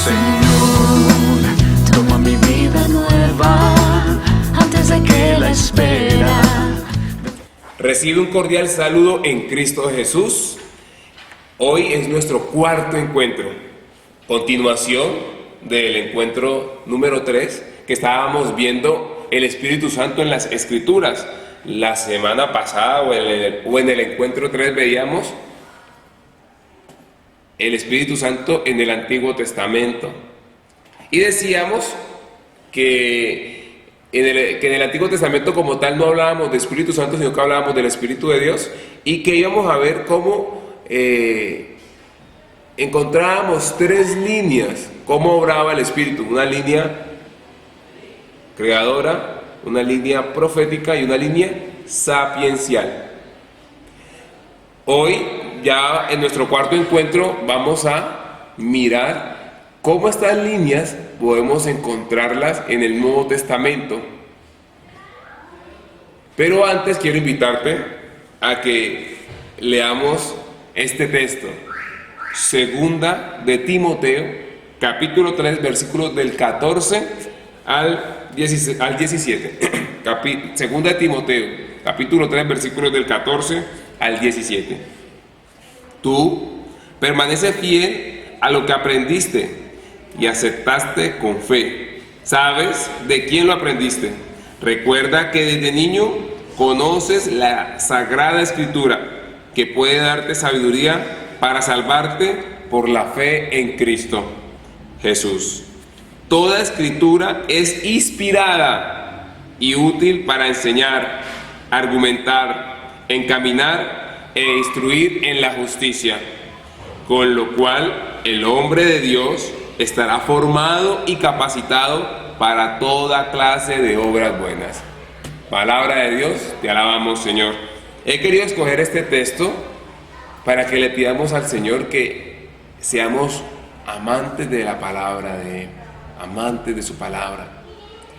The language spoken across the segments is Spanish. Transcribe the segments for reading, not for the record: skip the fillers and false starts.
Señor, toma mi vida nueva antes de que la espera. Recibe un cordial saludo en Cristo Jesús. Hoy es nuestro cuarto encuentro, continuación del encuentro número 3, que estábamos viendo el Espíritu Santo en las Escrituras. La semana pasada o en el encuentro 3 veíamos el Espíritu Santo en el Antiguo Testamento. Y decíamos que en el Antiguo Testamento como tal no hablábamos de Espíritu Santo, sino que hablábamos del Espíritu de Dios, y que íbamos a ver cómo encontrábamos 3 líneas, cómo obraba el Espíritu: una línea creadora, una línea profética y una línea sapiencial. Hoy, ya en nuestro cuarto encuentro, vamos a mirar cómo estas líneas podemos encontrarlas en el Nuevo Testamento. Pero antes quiero invitarte a que leamos este texto, Segunda de Timoteo, capítulo 3, versículos del 14 al 17. Segunda de Timoteo, capítulo 3, versículos del 14 al 17. Tú permanece fiel a lo que aprendiste y aceptaste con fe. ¿Sabes de quién lo aprendiste? Recuerda que desde niño conoces la Sagrada Escritura, que puede darte sabiduría para salvarte por la fe en Cristo Jesús. Toda Escritura es inspirada y útil para enseñar, argumentar, encaminar e instruir en la justicia, con lo cual el hombre de Dios estará formado y capacitado para toda clase de obras buenas. Palabra de Dios, te alabamos, Señor. He querido escoger este texto para que le pidamos al Señor que seamos amantes de la palabra de Él, amantes de su palabra,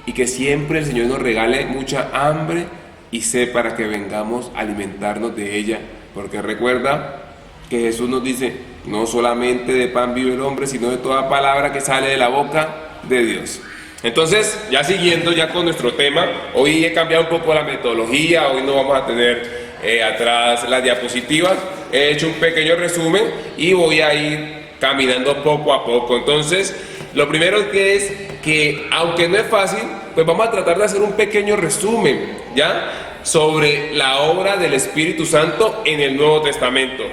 y que siempre el Señor nos regale mucha hambre y sed para que vengamos a alimentarnos de ella, porque recuerda que Jesús nos dice: no solamente de pan vive el hombre, sino de toda palabra que sale de la boca de Dios. Entonces, ya siguiendo ya con nuestro tema, hoy he cambiado un poco la metodología. Hoy no vamos a tener atrás las diapositivas. He hecho un pequeño resumen y voy a ir caminando poco a poco. Entonces, lo primero que es que, aunque no es fácil, pues vamos a tratar de hacer un pequeño resumen, ¿ya?, sobre la obra del Espíritu Santo en el Nuevo Testamento,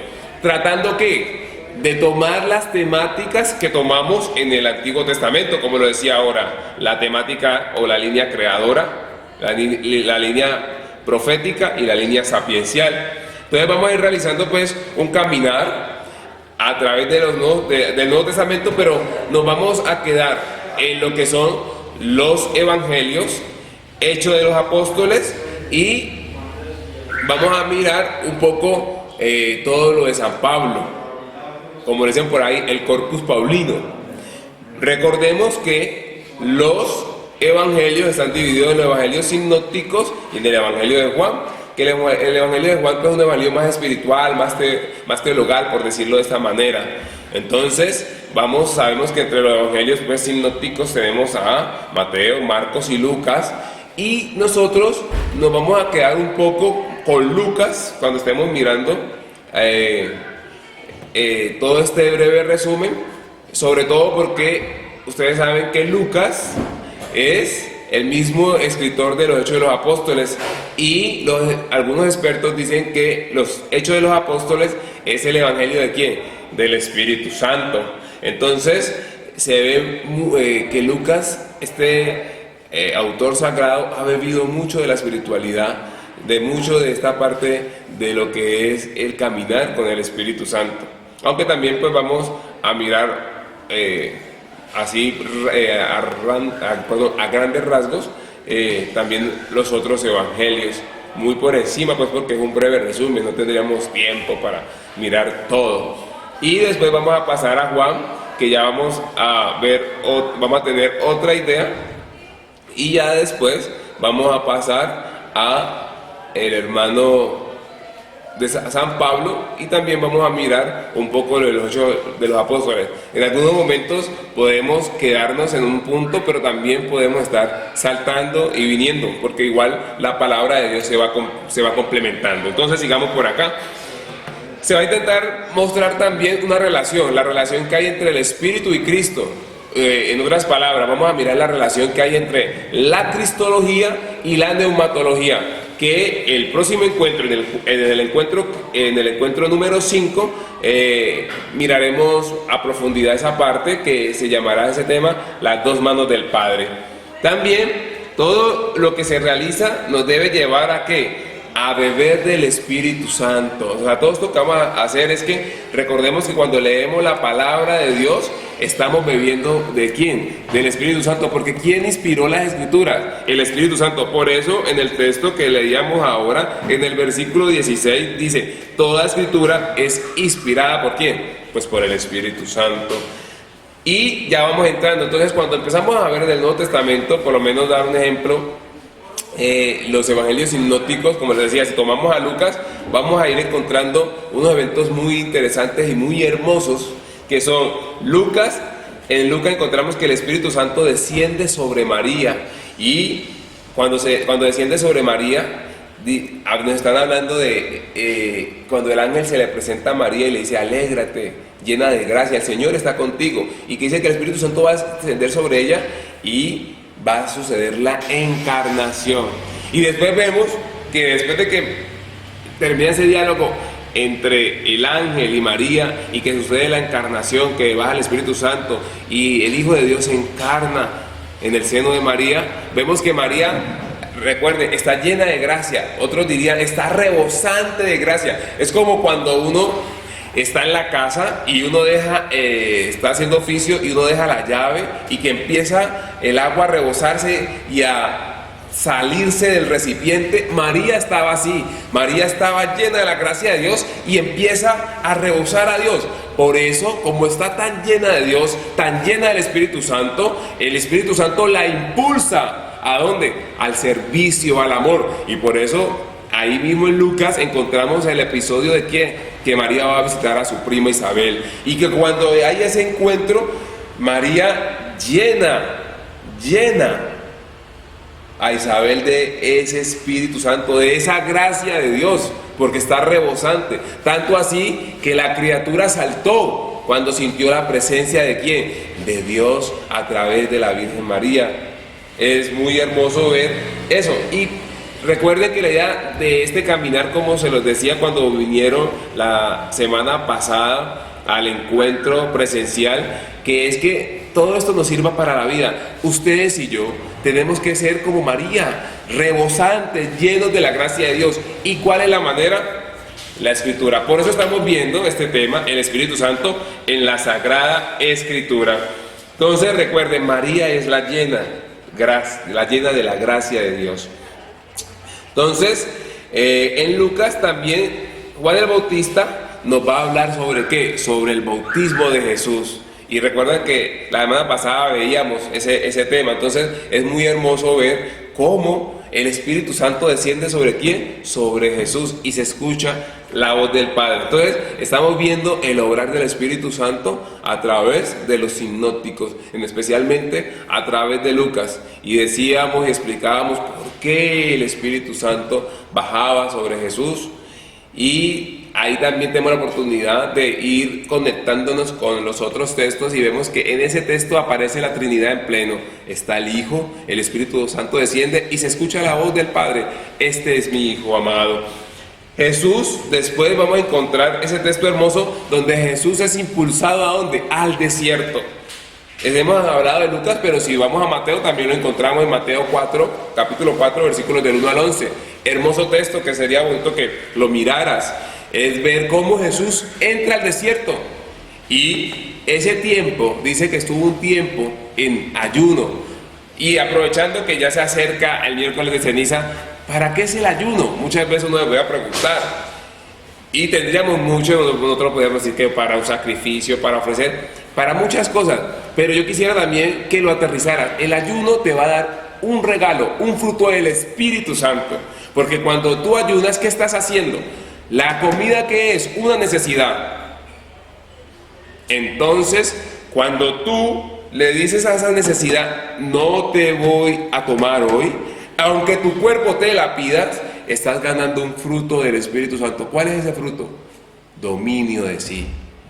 tratando de tomar las temáticas que tomamos en el Antiguo Testamento, como lo decía ahora, la temática o la línea creadora, la línea profética y la línea sapiencial. Entonces vamos a ir realizando pues un caminar a través de del Nuevo Testamento, pero nos vamos a quedar en lo que son los evangelios, Hechos de los Apóstoles, y vamos a mirar un poco todo lo de San Pablo, como dicen por ahí, el Corpus Paulino. Recordemos que los evangelios están divididos en los evangelios sinópticos y en el evangelio de Juan, que el evangelio de Juan es un evangelio más espiritual, más teologal, por decirlo de esta manera. Entonces, sabemos que entre los evangelios pues, sinópticos tenemos a Mateo, Marcos y Lucas, y nosotros nos vamos a quedar un poco con Lucas cuando estemos mirando todo este breve resumen, sobre todo porque ustedes saben que Lucas es el mismo escritor de los Hechos de los Apóstoles, y algunos expertos dicen que los Hechos de los Apóstoles es el evangelio ¿de quién? Del Espíritu Santo. Entonces se ve que Lucas, autor sagrado, ha bebido mucho de la espiritualidad, de mucho de esta parte de lo que es el caminar con el Espíritu Santo. Aunque también pues vamos a mirar a grandes rasgos también los otros evangelios, muy por encima pues porque es un breve resumen, no tendríamos tiempo para mirar todo. Y después vamos a pasar a Juan, que ya vamos a tener otra idea, y ya después vamos a pasar a el hermano de San Pablo, y también vamos a mirar un poco de los Hechos de los Apóstoles. En algunos momentos podemos quedarnos en un punto, pero también podemos estar saltando y viniendo, porque igual la palabra de Dios se va complementando. Entonces sigamos por acá. Se va a intentar mostrar también una relación, la relación que hay entre el Espíritu y Cristo. En otras palabras, vamos a mirar la relación que hay entre la cristología y la neumatología, que el próximo encuentro, en el encuentro número 5, miraremos a profundidad esa parte que se llamará ese tema, las dos manos del Padre. También todo lo que se realiza nos debe llevar a ¿qué? A beber del Espíritu Santo. O sea, todo esto que vamos a hacer es que recordemos que cuando leemos la palabra de Dios, estamos bebiendo ¿de quién? Del Espíritu Santo, porque ¿quién inspiró las Escrituras? El Espíritu Santo. Por eso en el texto que leíamos ahora, en el versículo 16, dice, toda Escritura es inspirada ¿por quién? Pues por el Espíritu Santo. Y ya vamos entrando. Entonces, cuando empezamos a ver en el Nuevo Testamento, por lo menos dar un ejemplo, los evangelios sinópticos, como les decía, si tomamos a Lucas, vamos a ir encontrando unos eventos muy interesantes y muy hermosos, que son Lucas. En Lucas encontramos que el Espíritu Santo desciende sobre María, y cuando desciende sobre María, nos están hablando de cuando el ángel se le presenta a María y le dice, alégrate, llena de gracia, el Señor está contigo, y que dice que el Espíritu Santo va a descender sobre ella y va a suceder la encarnación. Y después vemos que después de que termina ese diálogo entre el ángel y María, y que sucede la encarnación, que baja el Espíritu Santo y el Hijo de Dios se encarna en el seno de María, vemos que María, recuerden, está llena de gracia. Otros dirían, está rebosante de gracia. Es como cuando uno está en la casa y uno está haciendo oficio y uno deja la llave, y que empieza el agua a rebosarse y a salirse del recipiente. María estaba así. María estaba llena de la gracia de Dios y empieza a rebosar a Dios. Por eso, como está tan llena de Dios, tan llena del Espíritu Santo, el Espíritu Santo la impulsa ¿a dónde? Al servicio, al amor. Y por eso ahí mismo en Lucas encontramos el episodio de que María va a visitar a su prima Isabel, y que cuando hay ese encuentro, María llena a Isabel de ese Espíritu Santo, de esa gracia de Dios, porque está rebosante. Tanto así que la criatura saltó cuando sintió la presencia de ¿quién? De Dios a través de la Virgen María. Es muy hermoso ver eso. Y recuerden que la idea de este caminar, como se los decía cuando vinieron la semana pasada al encuentro presencial, que es que todo esto nos sirva para la vida. Ustedes y yo tenemos que ser como María, rebosantes, llenos de la gracia de Dios. ¿Y cuál es la manera? La Escritura. Por eso estamos viendo este tema, el Espíritu Santo, en la Sagrada Escritura. Entonces recuerden, María es la llena de la gracia de Dios. Entonces, en Lucas también Juan el Bautista nos va a hablar sobre ¿qué? Sobre el bautismo de Jesús. Y recuerden que la semana pasada veíamos ese tema. Entonces es muy hermoso ver cómo el Espíritu Santo desciende sobre ¿quién? Sobre Jesús, y se escucha la voz del Padre. Entonces estamos viendo el obrar del Espíritu Santo a través de los sinópticos, especialmente a través de Lucas. Y decíamos y explicábamos por qué el Espíritu Santo bajaba sobre Jesús. Y ahí también tenemos la oportunidad de ir conectándonos con los otros textos, y vemos que en ese texto aparece la Trinidad en pleno. Está el Hijo, el Espíritu Santo desciende y se escucha la voz del Padre. Este es mi Hijo amado. Jesús, después vamos a encontrar ese texto hermoso donde Jesús es impulsado ¿a dónde? Al desierto. Hemos hablado de Lucas, pero si vamos a Mateo también lo encontramos en Mateo 4, capítulo 4, versículos del 1 al 11. Hermoso texto que sería bonito que lo miraras. Es ver cómo Jesús entra al desierto, y ese tiempo, dice que estuvo un tiempo en ayuno. Y aprovechando que ya se acerca el miércoles de ceniza, ¿para qué es el ayuno? Muchas veces uno me va a preguntar, y tendríamos mucho, nosotros podríamos decir que para un sacrificio, para ofrecer, para muchas cosas, pero yo quisiera también que lo aterrizara. El ayuno te va a dar un regalo, un fruto del Espíritu Santo, porque cuando tú ayunas, ¿qué estás haciendo? La comida, ¿qué es? Una necesidad. Entonces, cuando tú le dices a esa necesidad, no te voy a tomar hoy, aunque tu cuerpo te la pidas, estás ganando un fruto del Espíritu Santo. ¿Cuál es ese fruto? Dominio de sí.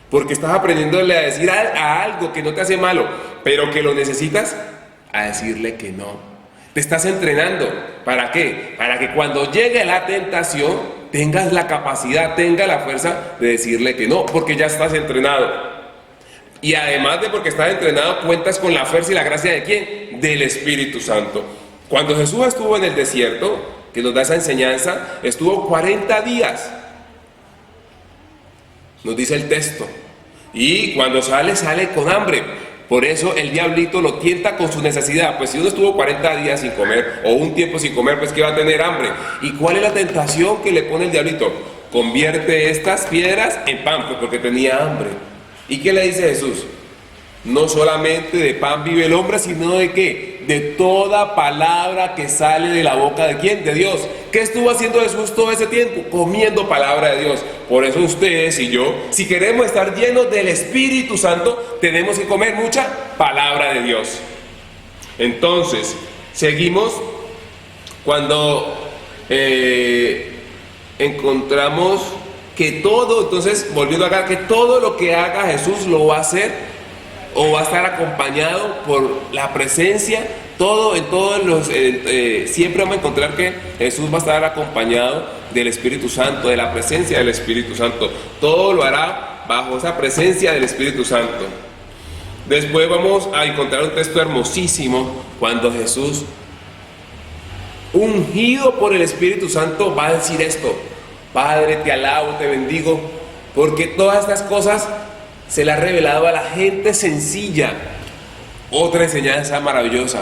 Porque estás aprendiéndole a decir a algo que no te hace malo, pero que lo necesitas, a decirle que no. Te estás entrenando. ¿Para qué? Para que cuando llegue la tentación, tengas la capacidad, tengas la fuerza de decirle que no, porque ya estás entrenado. Y además de porque estás entrenado, cuentas con la fuerza y la gracia ¿de quién? Del Espíritu Santo. Cuando Jesús estuvo en el desierto, que nos da esa enseñanza, estuvo 40 días. Nos dice el texto. Y cuando sale con hambre. Por eso el diablito lo tienta con su necesidad. Pues si uno estuvo 40 días sin comer o un tiempo sin comer, pues que va a tener hambre. ¿Y cuál es la tentación que le pone el diablito? Convierte estas piedras en pan, pues porque tenía hambre. ¿Y qué le dice Jesús? No solamente de pan vive el hombre, sino de ¿qué? De toda palabra que sale de la boca ¿de quién? De Dios. ¿Qué estuvo haciendo Jesús todo ese tiempo? Comiendo palabra de Dios. Por eso ustedes y yo, si queremos estar llenos del Espíritu Santo, tenemos que comer mucha palabra de Dios. Entonces, seguimos cuando encontramos que todo, entonces volviendo acá, que todo lo que haga Jesús lo va a hacer o va a estar acompañado por la presencia, todo en todos los, siempre vamos a encontrar que Jesús va a estar acompañado del Espíritu Santo, de la presencia del Espíritu Santo. Todo lo hará bajo esa presencia del Espíritu Santo. Después vamos a encontrar un texto hermosísimo cuando Jesús, ungido por el Espíritu Santo, va a decir esto: Padre, te alabo, te bendigo, porque todas estas cosas se las ha revelado a la gente sencilla. Otra enseñanza maravillosa.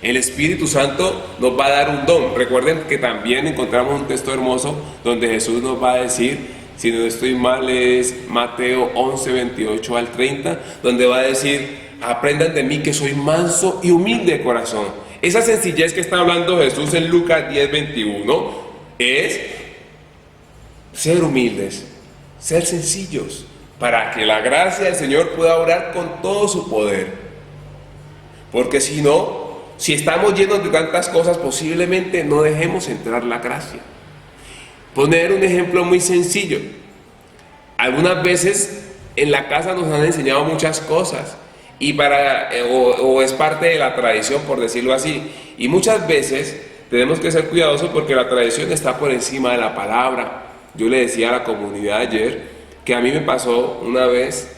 El Espíritu Santo nos va a dar un don. Recuerden que también encontramos un texto hermoso donde Jesús nos va a decir, si no estoy mal es Mateo 11, 28 al 30, donde va a decir: aprendan de mí que soy manso y humilde de corazón. Esa sencillez que está hablando Jesús en Lucas 10, 21 es ser humildes, ser sencillos, para que la gracia del Señor pueda obrar con todo su poder. Porque si no, si estamos llenos de tantas cosas, posiblemente no dejemos entrar la gracia. Poner un ejemplo muy sencillo. Algunas veces en la casa nos han enseñado muchas cosas y o es parte de la tradición, por decirlo así. Y muchas veces tenemos que ser cuidadosos porque la tradición está por encima de la palabra. Yo le decía a la comunidad ayer que a mí me pasó una vez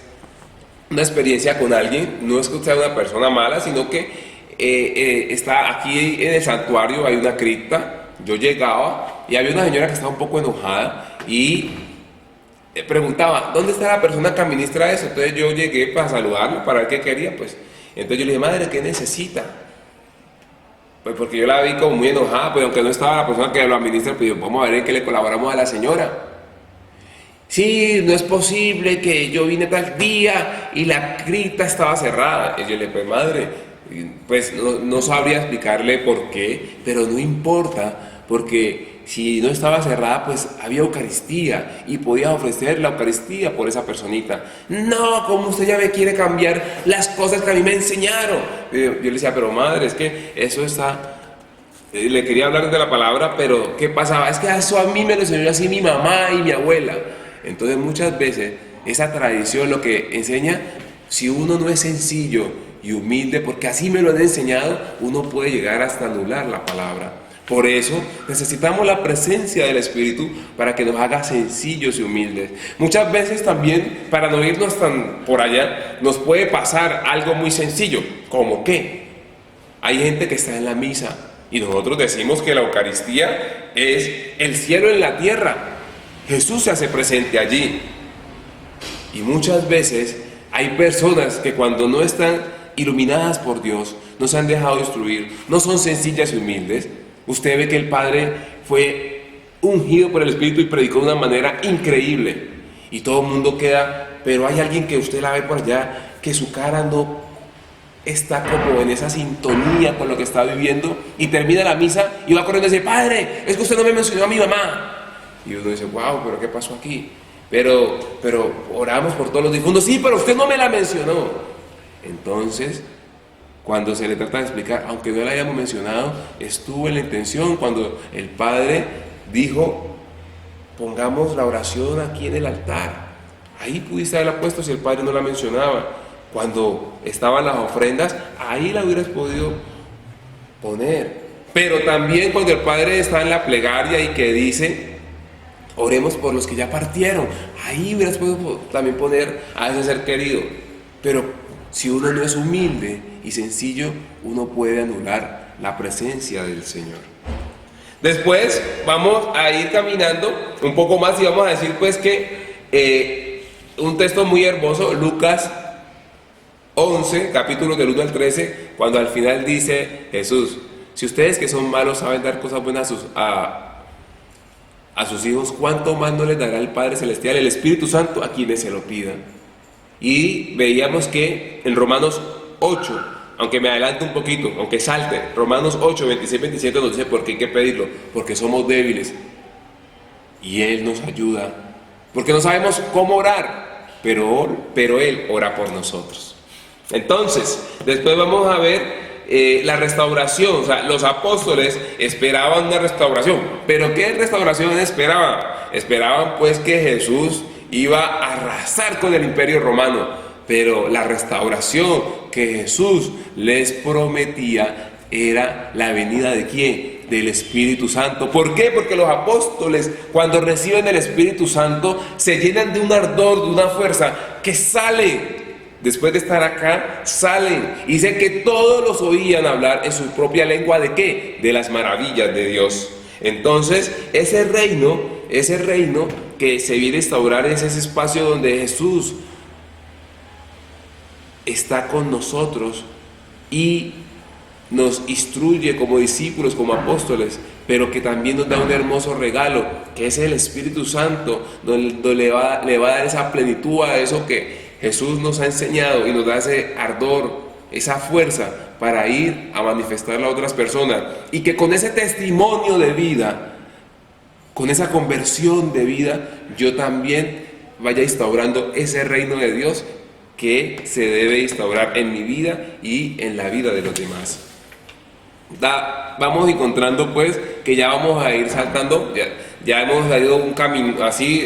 una experiencia con alguien. No es que sea una persona mala, sino que está aquí en el santuario, hay una cripta. Yo llegaba y había una señora que estaba un poco enojada y preguntaba: ¿dónde está la persona que administra eso? Entonces yo llegué para saludarlo, para ver qué quería, pues. Entonces yo le dije: madre, ¿qué necesita? Pues porque yo la vi como muy enojada, pues aunque no estaba la persona que lo administra, pues yo, vamos a ver en qué le colaboramos a la señora. Sí, no es posible que yo vine tal día y la cripta estaba cerrada. Y yo le dije: pues madre, pues no sabría explicarle por qué, pero no importa, porque si no estaba cerrada, pues había Eucaristía y podía ofrecer la Eucaristía por esa personita. No, como usted ya me quiere cambiar las cosas que a mí me enseñaron. Yo le decía: pero madre, es que eso está... Le quería hablar de la palabra, pero ¿qué pasaba? Es que eso a mí me lo enseñó así mi mamá y mi abuela. Entonces muchas veces esa tradición lo que enseña, si uno no es sencillo y humilde, porque así me lo han enseñado, uno puede llegar hasta anular la palabra. Por eso necesitamos la presencia del Espíritu para que nos haga sencillos y humildes. Muchas veces también, para no irnos tan por allá, nos puede pasar algo muy sencillo, como que hay gente que está en la misa y nosotros decimos que la Eucaristía es el cielo en la tierra. Jesús se hace presente allí. Y muchas veces hay personas que cuando no están iluminadas por Dios, no se han dejado instruir, no son sencillas y humildes. Usted ve que el Padre fue ungido por el Espíritu y predicó de una manera increíble. Y todo el mundo queda, pero hay alguien que usted la ve por allá, que su cara no está como en esa sintonía con lo que está viviendo, y termina la misa y va corriendo y dice: padre, es que usted no me mencionó a mi mamá. Y uno dice, wow, pero ¿qué pasó aquí? Pero oramos por todos los difuntos. Sí, pero usted no me la mencionó. Entonces, cuando se le trata de explicar, aunque no la hayamos mencionado, estuvo en la intención cuando el Padre dijo, pongamos la oración aquí en el altar. Ahí pudiste haberla puesto si el Padre no la mencionaba. Cuando estaban las ofrendas, ahí la hubieras podido poner. Pero también cuando el Padre está en la plegaria y que dice, oremos por los que ya partieron, ahí hubieras podido también poner a ese ser querido. Pero si uno no es humilde y sencillo, uno puede anular la presencia del Señor. Después vamos a ir caminando un poco más y vamos a decir pues que un texto muy hermoso, Lucas 11, capítulos del 1 al 13, cuando al final dice Jesús, si ustedes que son malos saben dar cosas buenas a sus hijos, ¿cuánto más no les dará el Padre Celestial, el Espíritu Santo, a quienes se lo pidan? Y veíamos que en Romanos 8, aunque me adelante un poquito, aunque salte, Romanos 8, 26, 27 nos dice por qué hay que pedirlo, porque somos débiles y Él nos ayuda, porque no sabemos cómo orar, pero Él ora por nosotros. Entonces, después vamos a ver la restauración. O sea, los apóstoles esperaban una restauración, pero ¿qué restauración esperaban? Esperaban pues que Jesús iba a arrasar con el imperio romano, pero la restauración que Jesús les prometía era la venida ¿de quién? Del Espíritu Santo. ¿Por qué? Porque los apóstoles, cuando reciben el Espíritu Santo, se llenan de un ardor, de una fuerza que sale. Después de estar acá, salen y dicen que todos los oían hablar en su propia lengua. ¿De qué? De las maravillas de Dios. Entonces, ese reino que se viene a instaurar es ese espacio donde Jesús está con nosotros y nos instruye como discípulos, como apóstoles, pero que también nos da un hermoso regalo, que es el Espíritu Santo, donde le va a dar esa plenitud a eso que Jesús nos ha enseñado y nos da ese ardor, esa fuerza para ir a manifestarla a otras personas, y que con ese testimonio de vida, con esa conversión de vida, yo también vaya instaurando ese reino de Dios que se debe instaurar en mi vida y en la vida de los demás. Vamos encontrando pues que ya vamos a ir saltando, ya hemos salido un camino así,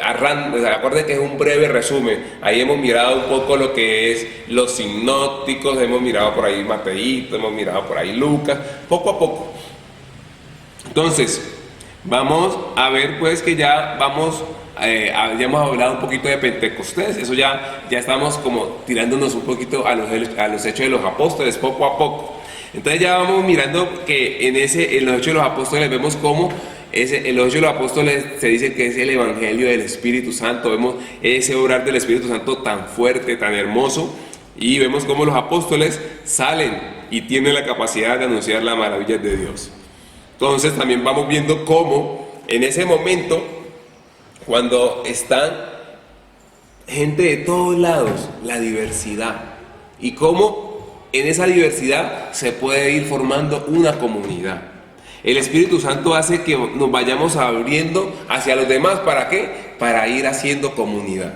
acuérdense que es un breve resumen. Ahí hemos mirado un poco lo que es los sinópticos, hemos mirado por ahí Mateíto, hemos mirado por ahí Lucas, poco a poco. Entonces, vamos a ver pues que ya hemos hablado un poquito de Pentecostés. Eso ya estamos como tirándonos un poquito a los hechos de los apóstoles, poco a poco. Entonces ya vamos mirando que en los hechos de los apóstoles vemos cómo en los hechos de los apóstoles se dice que es el evangelio del Espíritu Santo. Vemos ese obrar del Espíritu Santo tan fuerte, tan hermoso, y vemos cómo los apóstoles salen y tienen la capacidad de anunciar las maravillas de Dios. Entonces también vamos viendo cómo en ese momento, cuando están gente de todos lados, la diversidad, y cómo en esa diversidad se puede ir formando una comunidad. El Espíritu Santo hace que nos vayamos abriendo hacia los demás. ¿Para qué? Para ir haciendo comunidad.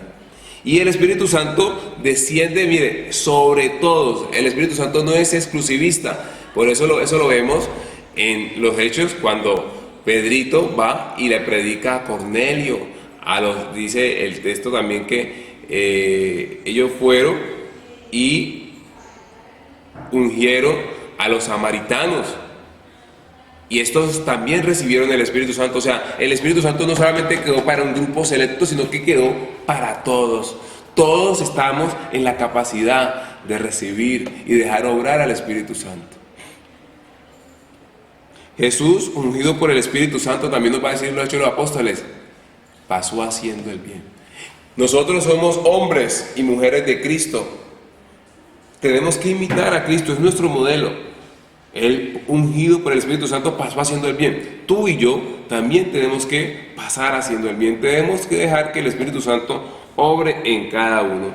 Y el Espíritu Santo desciende, mire, sobre todos. El Espíritu Santo no es exclusivista. Por eso lo vemos en los Hechos, cuando Pedrito va y le predica a Cornelio. Dice el texto también que ellos fueron y ungieron a los samaritanos, y estos también recibieron el Espíritu Santo. O sea, el Espíritu Santo no solamente quedó para un grupo selecto, sino que quedó para todos. Todos estamos en la capacidad de recibir y dejar obrar al Espíritu Santo. Jesús, ungido por el Espíritu Santo, también nos va a decir en los Hechos de los Apóstoles, pasó haciendo el bien. Nosotros somos hombres y mujeres de Cristo. Tenemos que imitar a Cristo, es nuestro modelo. Él, ungido por el Espíritu Santo, pasó haciendo el bien. Tú y yo también tenemos que pasar haciendo el bien. Tenemos que dejar que el Espíritu Santo obre en cada uno.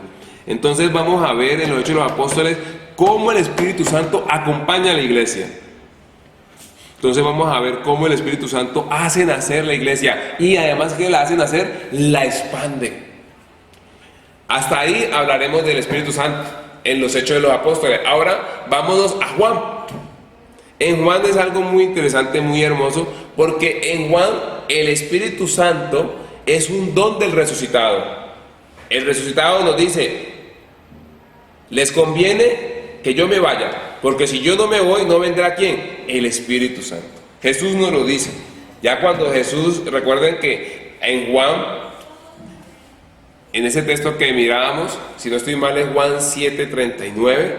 Entonces vamos a ver en los Hechos de los Apóstoles cómo el Espíritu Santo acompaña a la iglesia. Entonces vamos a ver cómo el Espíritu Santo hace nacer la iglesia y además que la hace nacer, la expande. Hasta ahí hablaremos del Espíritu Santo en los Hechos de los Apóstoles. Ahora vámonos a Juan. En Juan es algo muy interesante, muy hermoso, porque en Juan el Espíritu Santo es un don del resucitado. El resucitado nos dice: les conviene que yo me vaya, porque si yo no me voy, no vendrá ¿quién? El Espíritu Santo. Jesús nos lo dice. Ya cuando Jesús, recuerden que en Juan, en ese texto que mirábamos, si no estoy mal, es Juan 7:39,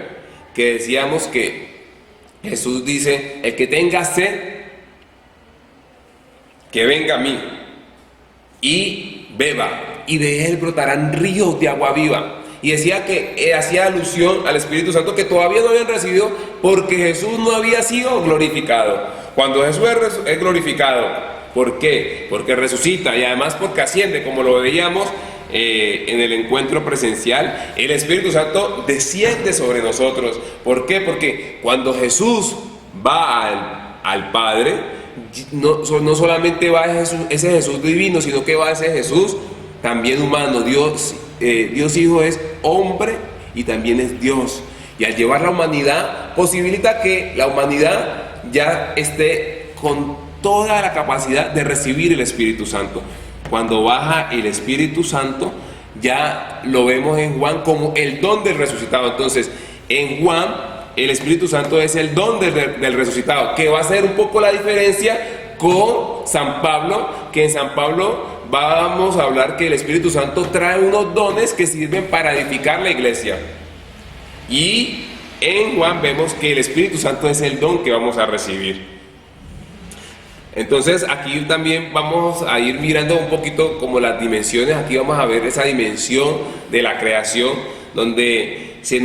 que decíamos que Jesús dice: el que tenga sed, que venga a mí y beba, y de él brotarán ríos de agua viva. Y decía que hacía alusión al Espíritu Santo que todavía no habían recibido porque Jesús no había sido glorificado. Cuando Jesús es glorificado, ¿por qué? Porque resucita y además porque asciende, como lo veíamos en el encuentro presencial. El Espíritu Santo desciende sobre nosotros. ¿Por qué? Porque cuando Jesús va al Padre, no solamente va ese Jesús divino, sino que va ese Jesús también humano. Dios Hijo es hombre y también es Dios. Y al llevar la humanidad, posibilita que la humanidad ya esté con toda la capacidad de recibir el Espíritu Santo. Cuando baja el Espíritu Santo, ya lo vemos en Juan como el don del resucitado. Entonces, en Juan, el Espíritu Santo es el don del resucitado, que va a ser un poco la diferencia con San Pablo, que en San Pablo vamos a hablar que el Espíritu Santo trae unos dones que sirven para edificar la iglesia. Y en Juan vemos que el Espíritu Santo es el don que vamos a recibir. Entonces aquí también vamos a ir mirando un poquito como las dimensiones. Aquí vamos a ver esa dimensión de la creación, donde si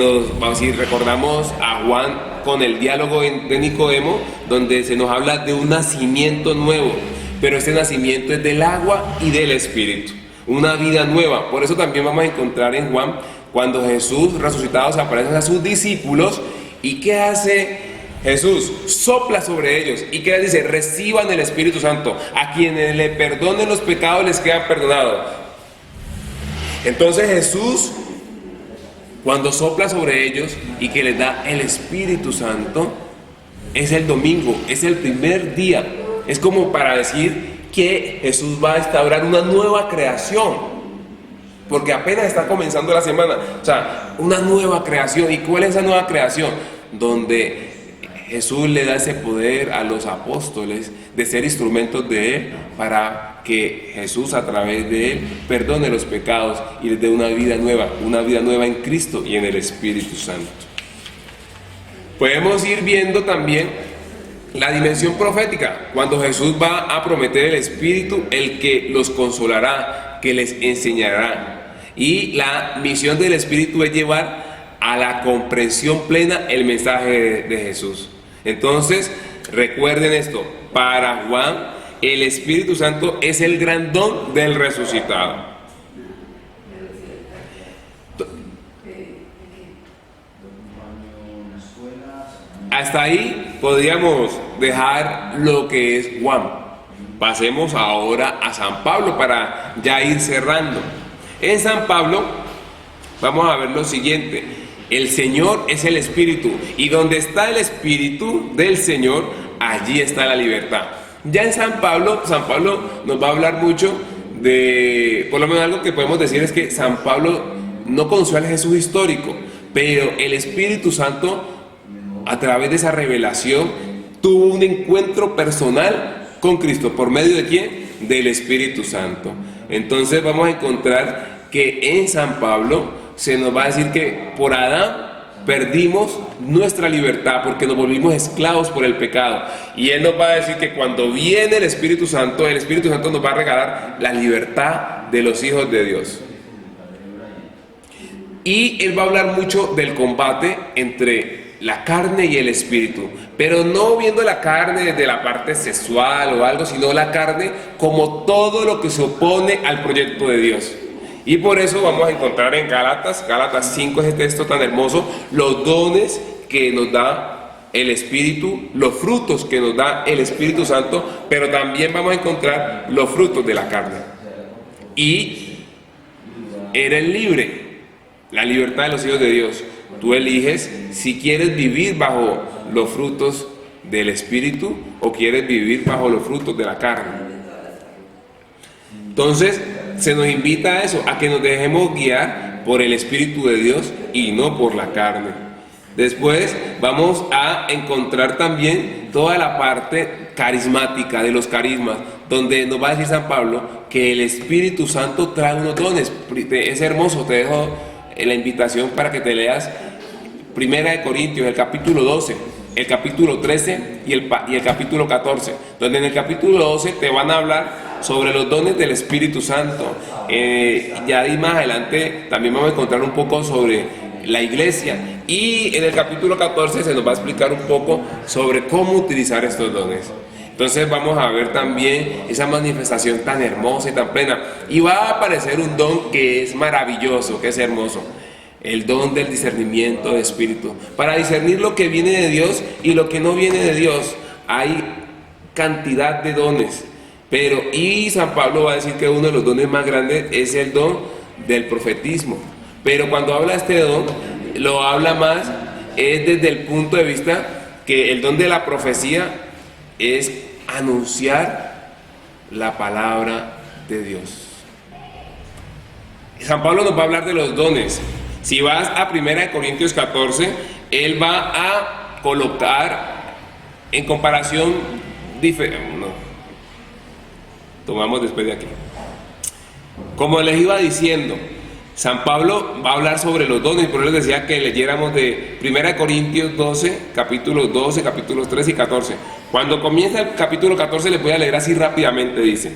recordamos a Juan con el diálogo de Nicodemo, donde se nos habla de un nacimiento nuevo, pero este nacimiento es del agua y del Espíritu, una vida nueva. Por eso también vamos a encontrar en Juan, cuando Jesús resucitado se aparece a sus discípulos, ¿y qué hace Jesús? Sopla sobre ellos. ¿Y qué les dice? Reciban el Espíritu Santo. A quienes le perdonen los pecados les quedan perdonados. Entonces Jesús, cuando sopla sobre ellos y que les da el Espíritu Santo, es el domingo, es el primer día. Es como para decir que Jesús va a instaurar una nueva creación, porque apenas está comenzando la semana. O sea, una nueva creación. ¿Y cuál es esa nueva creación? Donde Jesús le da ese poder a los apóstoles de ser instrumentos de Él, para que Jesús a través de Él perdone los pecados y les dé una vida nueva en Cristo y en el Espíritu Santo. Podemos ir viendo también la dimensión profética, cuando Jesús va a prometer el Espíritu, el que los consolará, que les enseñará. Y la misión del Espíritu es llevar a la comprensión plena el mensaje de Jesús. Entonces, recuerden esto: para Juan, el Espíritu Santo es el gran don del resucitado. Hasta ahí podríamos dejar lo que es Juan. Pasemos ahora a San Pablo para ya ir cerrando. En San Pablo vamos a ver lo siguiente: el Señor es el Espíritu, y donde está el Espíritu del Señor, allí está la libertad. Ya en San Pablo nos va a hablar mucho de, por lo menos algo que podemos decir es que San Pablo no conoció al Jesús histórico, pero el Espíritu Santo, a través de esa revelación, tuvo un encuentro personal con Cristo. ¿Por medio de quién? Del Espíritu Santo. Entonces vamos a encontrar que en San Pablo se nos va a decir que por Adán perdimos nuestra libertad, porque nos volvimos esclavos por el pecado. Y él nos va a decir que cuando viene el Espíritu Santo nos va a regalar la libertad de los hijos de Dios. Y él va a hablar mucho del combate entre la carne y el espíritu, pero no viendo la carne desde la parte sexual o algo, sino la carne como todo lo que se opone al proyecto de Dios. Y por eso vamos a encontrar en Gálatas 5, ese texto tan hermoso, los dones que nos da el Espíritu, los frutos que nos da el Espíritu Santo, pero también vamos a encontrar los frutos de la carne. Y eres libre, la libertad de los hijos de Dios. Tú eliges si quieres vivir bajo los frutos del Espíritu o quieres vivir bajo los frutos de la carne. Entonces, se nos invita a eso, a que nos dejemos guiar por el Espíritu de Dios y no por la carne. Después vamos a encontrar también toda la parte carismática de los carismas, donde nos va a decir San Pablo que el Espíritu Santo trae unos dones. Es hermoso, te dejo la invitación para que te leas Primera de Corintios, el capítulo 12, el capítulo 13 y el capítulo 14, donde en el capítulo 12 te van a hablar sobre los dones del Espíritu Santo. Ya ahí más adelante también vamos a encontrar un poco sobre la iglesia, y en el capítulo 14 se nos va a explicar un poco sobre cómo utilizar estos dones. Entonces vamos a ver también esa manifestación tan hermosa y tan plena, y va a aparecer un don que es maravilloso, que es hermoso: el don del discernimiento de espíritu, para discernir lo que viene de Dios y lo que no viene de Dios. Hay cantidad de dones, y San Pablo va a decir que uno de los dones más grandes es el don del profetismo. Pero cuando habla de este don, lo habla más es desde el punto de vista que el don de la profecía es anunciar la palabra de Dios. San Pablo nos va a hablar de los dones. Si vas a 1 Corintios 14, él va a colocar en comparación tomamos después de aquí. Como les iba diciendo, San Pablo va a hablar sobre los dones, por eso les decía que leyéramos de 1 Corintios 12, capítulos 12, capítulos 13 y 14. Cuando comienza el capítulo 14, les voy a leer así rápidamente, dice: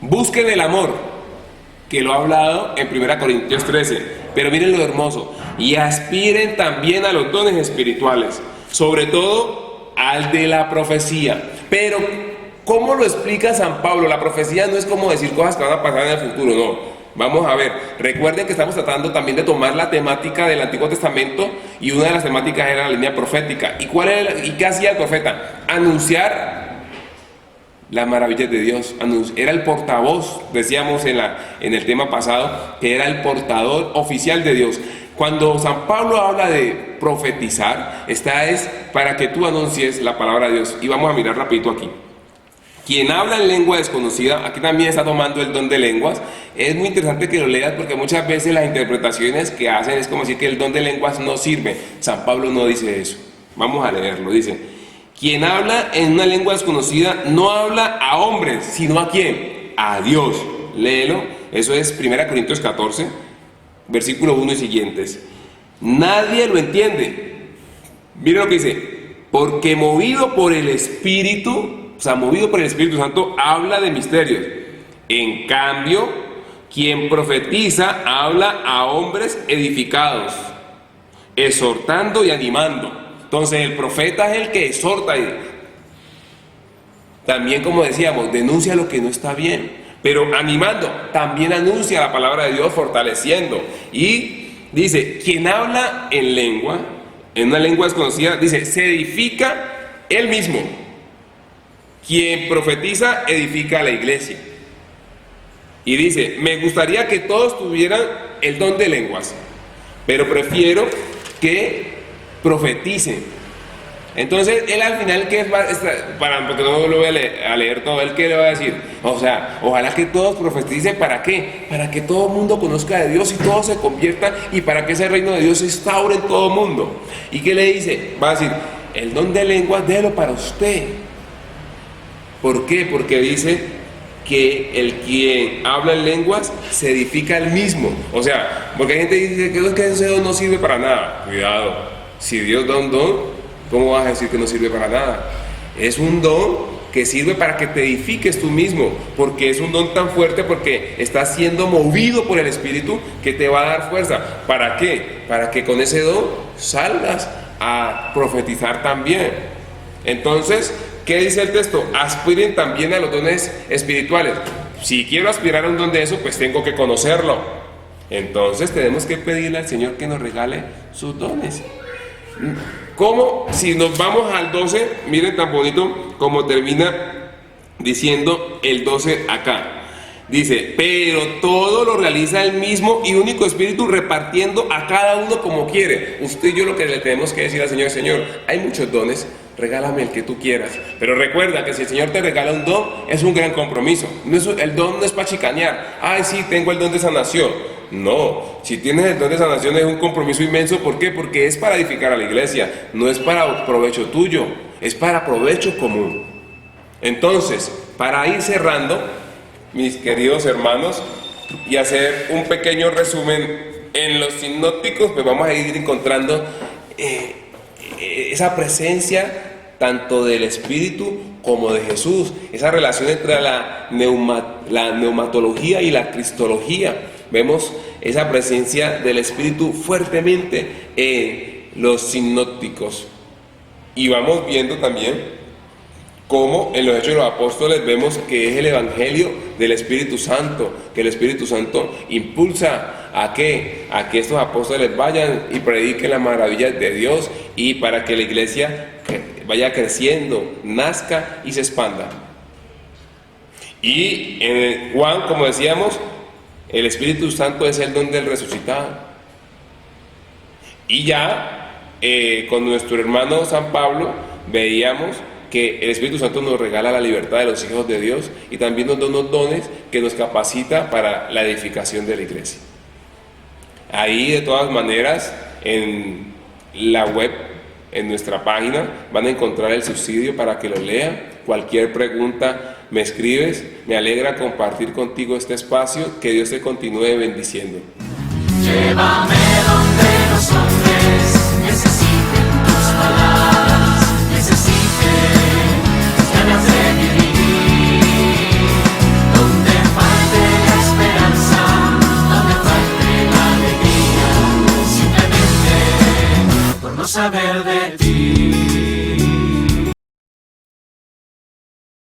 busquen el amor, que lo ha hablado en 1 Corintios 13, pero miren lo hermoso, y aspiren también a los dones espirituales, sobre todo al de la profecía. Pero, ¿cómo lo explica San Pablo? La profecía no es como decir cosas que van a pasar en el futuro, no. Vamos a ver, recuerden que estamos tratando también de tomar la temática del Antiguo Testamento, y una de las temáticas era la línea profética. ¿Y qué hacía el profeta? Anunciar las maravillas de Dios. Era el portavoz, decíamos en el tema pasado, que era el portador oficial de Dios. Cuando San Pablo habla de profetizar, esta es para que tú anuncies la palabra de Dios. Y vamos a mirar rapidito aquí. Quien habla en lengua desconocida, aquí también está tomando el don de lenguas. Es muy interesante que lo leas, porque muchas veces las interpretaciones que hacen es como decir que el don de lenguas no sirve. San Pablo no dice eso. Vamos a leerlo. Dice: quien habla en una lengua desconocida no habla a hombres, sino ¿a quién? A Dios. Léelo. Eso es 1 Corintios 14, versículo 1 y siguientes. Nadie lo entiende. Miren lo que dice: porque movido por el Espíritu, o sea, movido por el Espíritu Santo, habla de misterios. En cambio, quien profetiza habla a hombres edificados, exhortando y animando. Entonces el profeta es el que exhorta, y también, como decíamos, denuncia lo que no está bien, pero animando, también anuncia la palabra de Dios, fortaleciendo. Y dice: quien habla en una lengua desconocida, dice, se edifica él mismo. Quien profetiza edifica a la iglesia. Y dice: me gustaría que todos tuvieran el don de lenguas, pero prefiero que profeticen. Entonces él al final, ¿qué va? Porque no lo voy a leer todo, él ¿qué le va a decir? O sea, ojalá que todos profeticen. ¿Para qué? Para que todo el mundo conozca de Dios y todo se convierta, y para que ese reino de Dios se instaure en todo el mundo. ¿Y qué le dice? Va a decir: el don de lenguas déjelo para usted. ¿Por qué? Porque dice que el quien habla en lenguas se edifica él mismo. O sea, porque hay gente que dice que ese don no sirve para nada. Cuidado, si Dios da un don, ¿cómo vas a decir que no sirve para nada? Es un don que sirve para que te edifiques tú mismo, porque es un don tan fuerte, porque estás siendo movido por el Espíritu, que te va a dar fuerza. ¿Para qué? Para que con ese don salgas a profetizar también. Entonces, ¿qué dice el texto? Aspiren también a los dones espirituales. Si quiero aspirar a un don de eso, pues tengo que conocerlo. Entonces tenemos que pedirle al Señor que nos regale sus dones. Como si nos vamos al 12, miren tan bonito como termina diciendo el 12 acá. Dice, pero todo lo realiza el mismo y único Espíritu, repartiendo a cada uno como quiere. Usted y yo lo que le tenemos que decir al Señor: Señor, hay muchos dones, regálame el que tú quieras. Pero recuerda que si el Señor te regala un don, es un gran compromiso. El don no es para chicanear. Ay, sí, tengo el don de sanación. No, si tienes el don de sanación es un compromiso inmenso. ¿Por qué? Porque es para edificar a la iglesia, no es para provecho tuyo, es para provecho común. Entonces, para ir cerrando, mis queridos hermanos, y hacer un pequeño resumen, en los sinópticos pues vamos a ir encontrando esa presencia tanto del Espíritu como de Jesús, esa relación entre la neumatología y la cristología. Vemos esa presencia del Espíritu fuertemente en los sinópticos, y vamos viendo también como en los Hechos de los Apóstoles vemos que es el Evangelio del Espíritu Santo, que el Espíritu Santo impulsa a que estos apóstoles vayan y prediquen las maravillas de Dios, y para que la iglesia vaya creciendo, nazca y se expanda. Y en Juan, como decíamos, el Espíritu Santo es el don del resucitado. Y ya con nuestro hermano San Pablo veíamos que el Espíritu Santo nos regala la libertad de los hijos de Dios, y también nos da unos dones que nos capacita para la edificación de la iglesia. Ahí, de todas maneras, en la web, en nuestra página, van a encontrar el subsidio para que lo lean. Cualquier pregunta me escribes. Me alegra compartir contigo este espacio. Que Dios te continúe bendiciendo. Llévame donde los hombres necesiten tus palabras, necesiten ganas de vivir, donde falte la esperanza, donde falte la alegría, simplemente por no saber de ti.